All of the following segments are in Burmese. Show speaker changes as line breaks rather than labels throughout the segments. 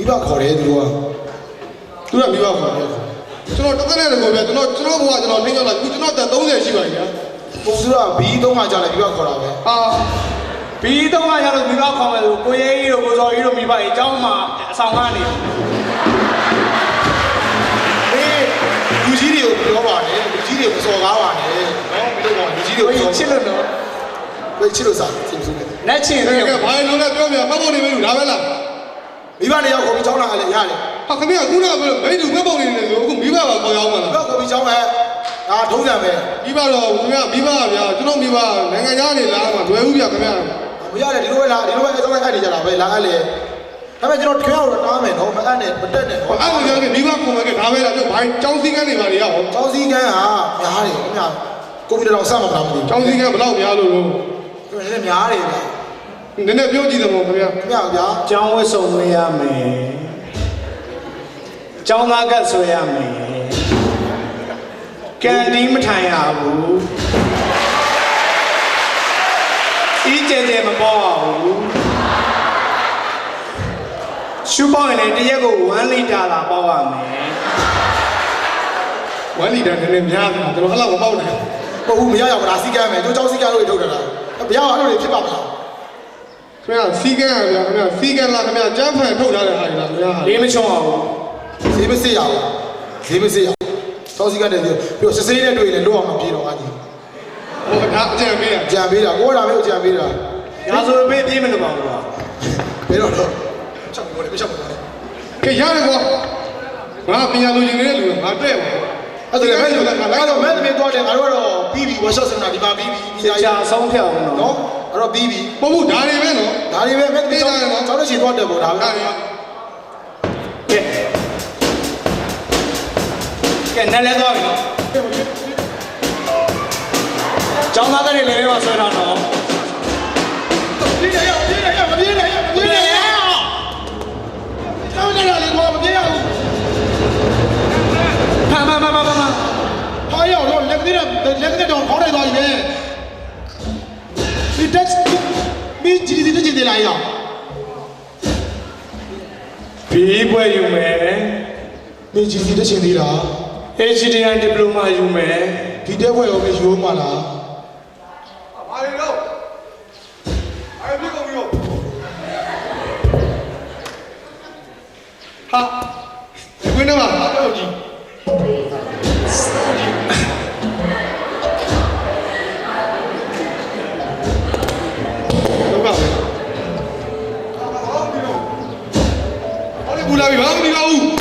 ဘခေါ်တယ်သူက
မိဘခေါ်တယ်ကျွန်တော်တက်တဲ့ကောဗျာကျွန်တော်ဘဝကျွန်တော်နှင်းရောက်လာကျွန်တော်တက်30ရှိပါပြီဗျာ
သူကဘီ3ကကြာတယ်မိဘခေါ်တာပဲ
ဟာဘီ3ကကြာလို့မိဘခေါ်မယ်ဆိုကိုရဲကြီးတို့ကိုစော်ကြီးတို့မိဘကြီးအเจ้าမှာအဆောင်ကနေ
လူကြီးတွေကိုပြောပါတယ်လူကြီးတွေကိုစော်ကားပါတယ်နော်ပြီးတော့လူကြီးတွေကို
ချစ်လို့တော့
ဘယ်ချစ်လို့စားချစ်လို့
လက်ချင်
တယ်ကဘာလို့လဲပြောပြမှတ်ဖို့နေမလို့ဒါပဲလား
မိဘနေရောက်ခေါ်ပြီးကျောင်းလာလည်းရတယ်
ဟာခင်ဗျာခုနကပြောမိတူမှတ်ဖို့နေတယ်ဆိုအခုမိဘကခေါ်ရောက်မှာလား
ခေါ်ပြီးကျောင်းပဲဒါထုံးစံပဲ
မိဘတော့ခင်ဗျာမိဘဗျာကျွန်တော်မိဘနိုင်ငံသားနေလားမှာတွေ့ဘူးဗျာခင်ဗျာ
မရတယ်ဒီလိုပဲလားဒီလိုပဲအစောလိုက်အဲ့နေကြတာပဲလားအဲ့လေဒါပေမဲ့ကျွန်တော်ခင်ဗျားတို့တားမယ်နော်မအပ်နဲ့မတက်နဲ့နော်
အဲ့လိုပြောရင်မိဘခေါ်မယ်ကဒါပဲလားပြောဘိုင်းကျောင်းစည်းကမ်းတွေပါလေရော
ကျောင်းစည်းကမ်းဟာများတယ်ခင်ဗျာကွန်ပျူတာတော့စမှာမလားမသိဘူး
ကျောင်းစည်းကမ်းဘယ်လောက်များလို့လဲ
နည်းနည်းများတယ်ဗျာ
နည်းနည်းပြောကြည့်တယ်မို့ခင်ဗျာ
ဗျာ
ကျောင်းဝတ်စုံဝေးရမယ်ကျောင်းသားကဆွဲရမယ်ကန်တီးမထိုင်ရဘူးအီးကျဲကျဲမပေါ်ရဘူးရှုပေါင်းရင်တရက်ကို1လီတာလာပေါက်ရမယ်
1လီတာနည်းနည်းများတယ်ကျွန်တော်အဲ့လောက်မပေါက်နိုင်
ဘူးဟုတ်ဘူးမရရဘူးဒါစီကမ်းမယ်ကျောင်းစီကမ်းလို့ထုတ်တာလားဗျာအဲ့လိုတွေဖြစ်ပါမလား
ခင်ဗျာစီကမ်းရဗျာခင်ဗျာစီကမ်းလားခင်ဗျာကျန်းဖန်ထုတ်ထားတဲ့ဟာကြီးလားခင်ဗျာ
လေးမချုံအောင်
ဈေးမစစ်ရအောင်ဈေးမစစ်ရအောင်ကျောင်းစီကမ်းတယ်ပြီးစစ်စေးနဲ့တွေ့ရင်တော့အောင်မပြေတော့အကြီး
ဟိုဒါအကြံပေးတာ
ကြံပေးတာကိုကဒါပဲအကြံပေးတာ
ဒါဆိုပေးပြေးမလို့ပါဘူးကွာ
ဘယ်တော့တော့ချက်ပေါ်တယ်မချက်ပေါ်တယ်
ကဲရတယ်ကွာငါပညာလိုချင်နေတဲ့လူကငါတဲ့ပါ
အဲ့ဒါလည်းမဲ့လို့ငါတော့မဲ့သမီးသွားတယ်ငါတို့ကတော့ပြီးပြီ workshop စင်တာဒီမှာပြီးပြီ
ကြာဆုံးဖြတ်အောင်
နော်အဲ့တော့ပြီးပြီ
ပို့ဖို့ဒါတွေပဲနော်
ဒါတွေပဲမဲ့သမီးသွားတယ်နော်ကျောင်းလို့ရှိသွားတယ်ပေါ့ဒါပဲ
ကဲနဲ့လဲသွားပြီနော်ကျောင်းသားတွေလည်းလည်းမဆွဲတာနော်
ပြေးရအောင်ပြေးရအောင်မပြေးရအောင်မပြေးရအောင်ကျောင်းသားလည်းတော့မပြေးရဘူးဟာရောက်တော့လက်ကလေးတော့ခေါင်းလိုက်သွားပြီပဲဒီတက်မင်းကြီးစီတက်ချင်တယ်လားရောက်
ဘီပွဲယူမယ်
မင်းကြီးစီတက်ချင်သေးလား
HDI ဒီပလိုမာယူမယ်
ဒီတက်ပွဲရောမယူမှာလား
ဘာလဲတော့အဲ့ဒီကောင်ရောဟာဒီကွင်းတော့တော့ကြီးဘူးလာပြီဘာမသိတော့ဘူး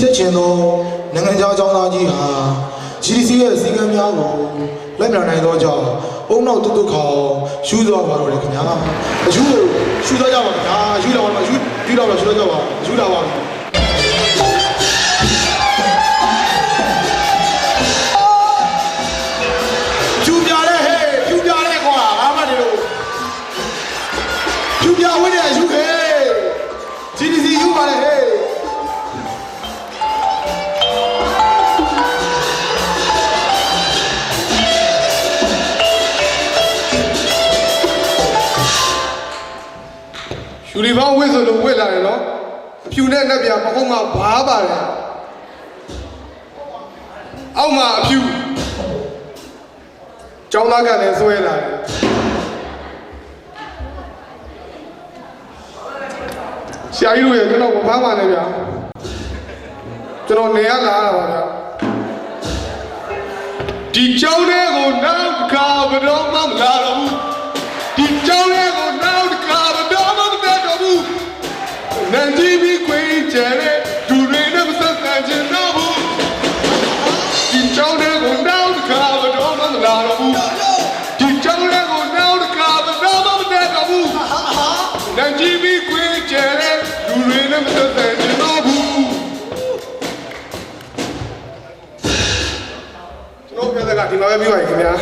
ချက်ချင်းတော့နိုင်ငံခြားအကြောင်းသားကြီးဟာ GDC ရဲ့စီကံများကိုလက်မြနိုင်တော့ကြောင့်အုံနောက်တုတ်ခေါင်ရှူးသွားပါတော့လေခင်ဗျာအရှူးကိုရှူးသွားကြပါဗျာရှူးတော့ပါရှူးတော့ရှူးတော့ကြပါရှူးတော့ပါဖြူပြလဲဟဲ့ဖြူပြလဲကွာအားမနေလို့ဖြူပြဝိတဲ့ရှူးဟဲ့ GDC ယူပါလေဟဲ့
ယူနီဖောင်းဝစ်ဆိုလို့ဝစ်လာတယ်နော်အဖြူနဲ့လက်ပြပခုံးမှာဘားပါတယ်အောက်မှာအဖြူကျောင်းသားကလည်းဆွဲလာတယ်ဆရာကြီးတို့ရဲ့ကျွန်တော်မဖမ်းပါနဲ့ဗျာကျွန်တော်နေရလာတာပါဗျာဒီကျောင်းလေးကိုနောက်တစ်ခါဘယ်တော့မှမလာတော့ဘူးဒီကျောင်းလေးကိုနောက်တစ်ခါဘယ်တော့မှမတက်တော့ဘူးနန်တီဗီခွေးကျဲတဲ့ဒူတွေနဲ့မဆက်ဆံချင်တော့ဘူးဒီကျောင်းလေးကိုနောက်တစ်ခါဘယ်တော့မှမလာတော့ဘူးဒီကျောင်းလေးကိုနောက်တစ်ခါဘယ်တော့မှမတက်တော့ဘူးနန်တီဗီခွေးကျဲတဲ့ဒူတွေနဲ့မဆက်ဆံချင်တော့ဘူးကျွန်တော်ပြောတဲ့ကဒီမှာပဲပြီးပါပြီခင်ဗျာ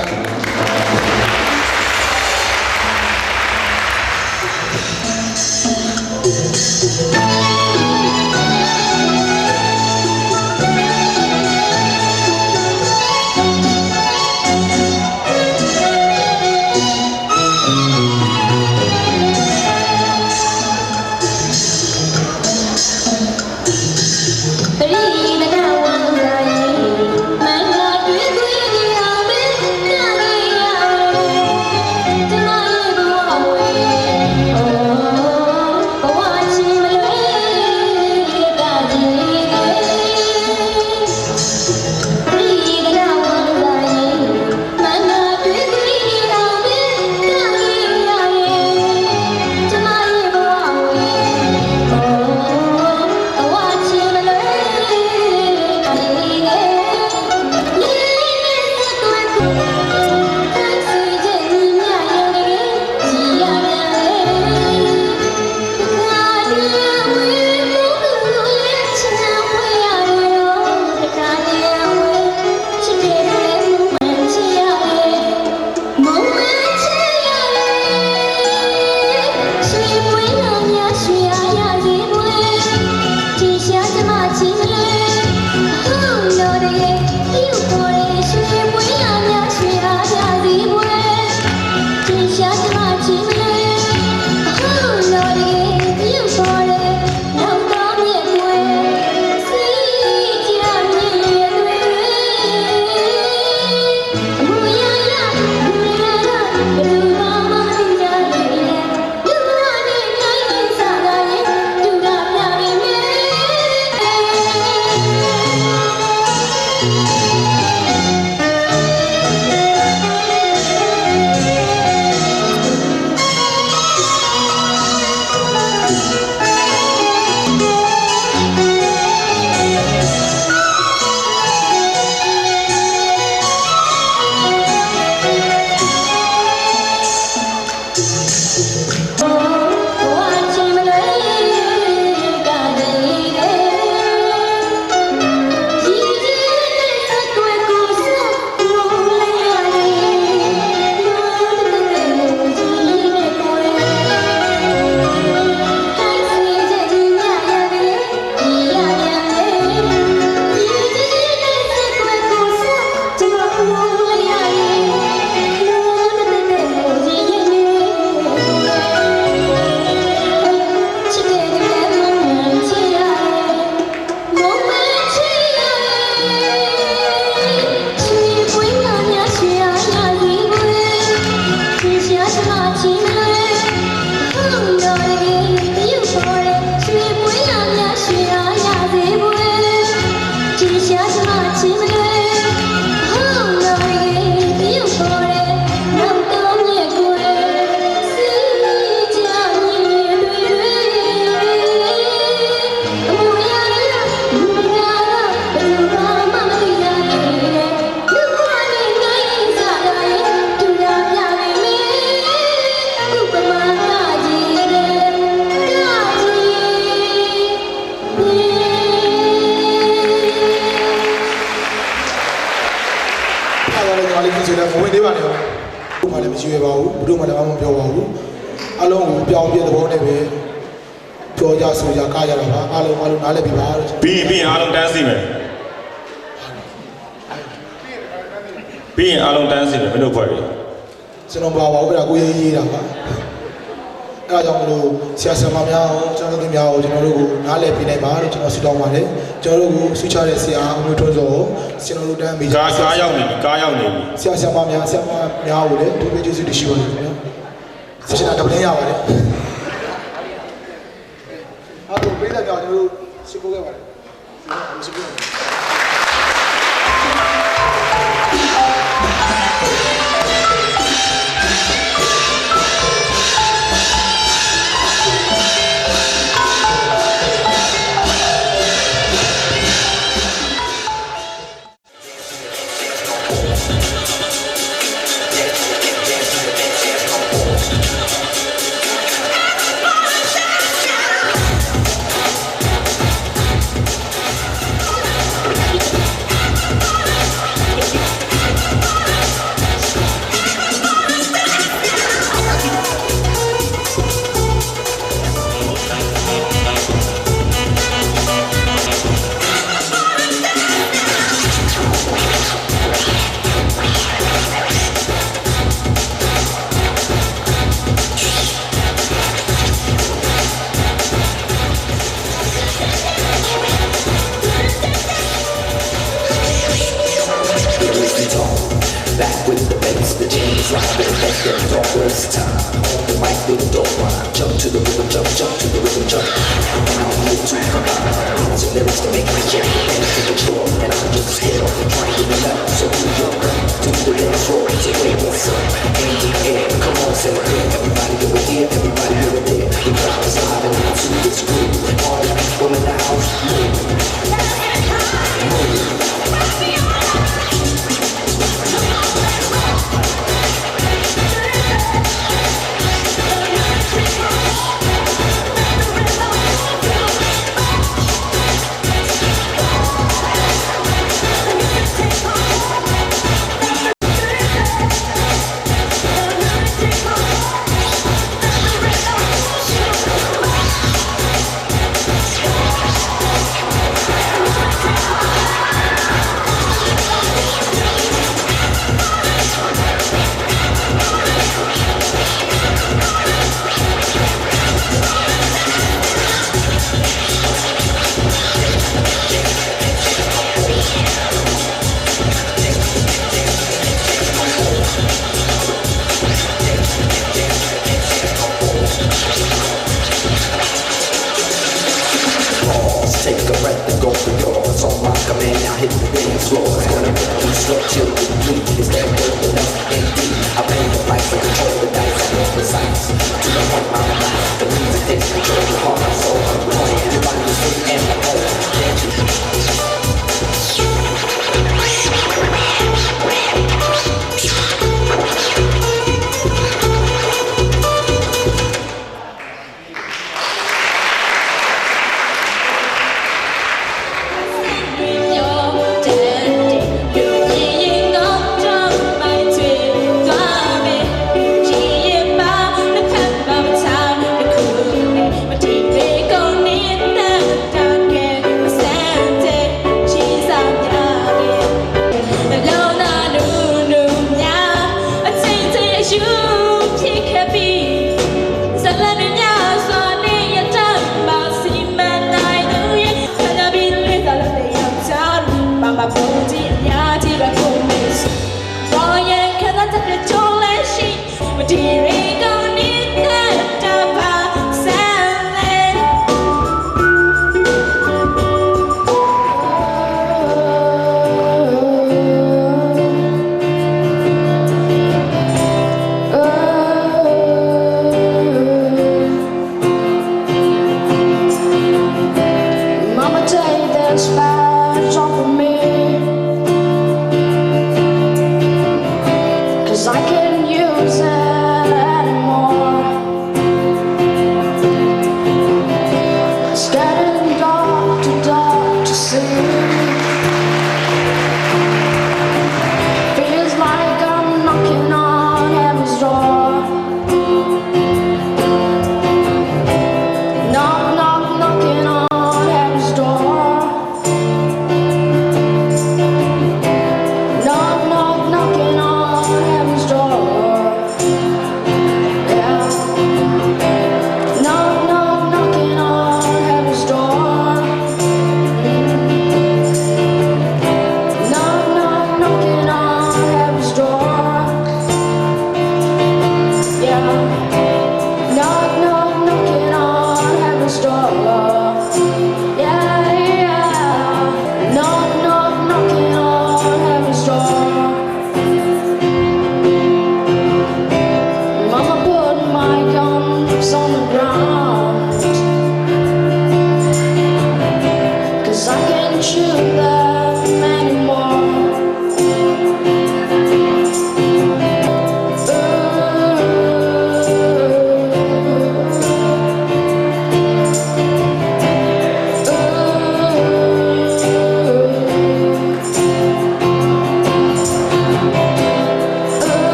ဆိုလည်းမဝင်သေးပါနဲ့ဘုရားလည်းမရှိရပါဘူးဘုရားလည်းမပြောပါဘူးအလုံးကိုပြောင်းပြတဲ့သဘောနဲ့ပဲပြောကြဆိုကြကားကြတာပါအလုံးနားလည်ပြီပါလို့
ပြီးရင်အားလုံးတန်းစီမယ်ပြီးရင်အားလုံးတန်းစီမယ်မင်းတို့ဖွဲ့ပြီ
ကျွန်တော်ပါပါဦးဗျာကိုရေးတာပါအဲဒါကြောင့်မလို့ဆရာဆရာမများအောင်ကျွန်တော်တို့များအောင်ကျွန်တော်တို့ကိုနားလည်ပြနိုင်ပါလို့ကျွန်တော်ဆုတောင်းပါတယ်ကျွန်တော်တို့ကိုဆုချတဲ့ဆရာအမျိုးထွန်းစောကျွန်တော်တို့တန်းမိ
ကားရောက်နေပြီကားရောက်နေပြီ
ဆရာဆရာမများကိုလည်းဒီပေးကျေးဇူးတင်ရှိပါတယ်ခင်ဗျာဆက်ရှင်တာတပင်းရပါတယ်အားလုံးပြည့်တဲ့ကြောင့်ကျွန်တော်တို့ရှိခိုးခဲ့ပါတယ်ရှိခိုးခဲ့ပါတယ်
Back with the bass, the jams rock, the back there, don't waste time. On the mic, we don't rhyme. Jump to the rhythm, jump to the rhythm, jump. And I'm here to combine words and lyrics to make me jump and take control. And I'm just scared off the train in the left. So we jump to the dance floor, to wake us up. In the air, come on, say it here. Everybody do it here, everybody do it there. The crowd is live and into this groove. All the people in the house, move. Move.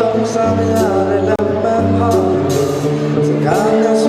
လုံးစားမရတဲ့လက်မှတ်ဟောင်းစကားနဲ့